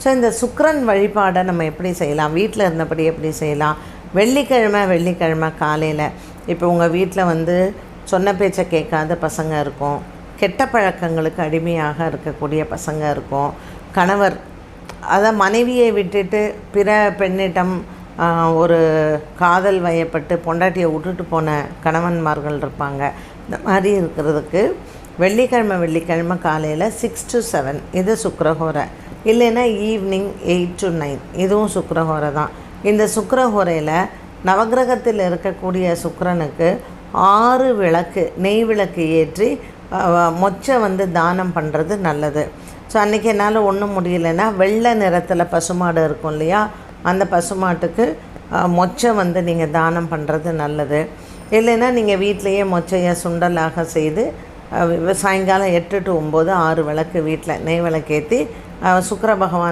So இந்த சுக்கிரன் வழிபாடை நம்ம எப்படி செய்யலாம், வீட்டில் இருந்தபடி எப்படி செய்யலாம்? வெள்ளிக்கிழமை காலையில் இப்போ உங்கள் வீட்டில் சொன்ன பேச்சை கேட்காத பசங்க இருக்கும், கெட்ட பழக்கங்களுக்கு அடிமையாக இருக்கக்கூடிய பசங்க இருக்கும், கணவர் அதை மனைவியை விட்டுட்டு பிற பெண்ணிடம் ஒரு காதல் வயப்பட்டு பொண்டாட்டியை விட்டுட்டு போன கணவன்மார்கள் இருப்பாங்க. இந்த மாதிரி இருக்கிறதுக்கு வெள்ளிக்கிழமை காலையில் 6 to 7 இது சுக்கிரஹோரை, இல்லைன்னா ஈவினிங் 8 to 9 இதுவும் சுக்கிரஹோரை தான். இந்த சுக்கிரஹோரையில் நவகிரகத்தில் இருக்கக்கூடிய சுக்கிரனுக்கு 6 விளக்கு நெய் விளக்கு ஏற்றி மொச்சை தானம் பண்ணுறது நல்லது. ஸோ அன்றைக்கி என்னால் ஒன்றும் முடியலைன்னா வெள்ளை நிறத்தில் பசுமாடு இருக்கும் இல்லையா, அந்த பசுமாட்டுக்கு மொச்சை நீங்கள் தானம் பண்ணுறது நல்லது. இல்லைன்னா நீங்கள் வீட்டிலையே மொச்சையை சுண்டலாக செய்து சாயங்காலம் 8 to 9 6 விளக்கு வீட்டில் நெய் விளக்கேற்றி சுக்கிர பகவான்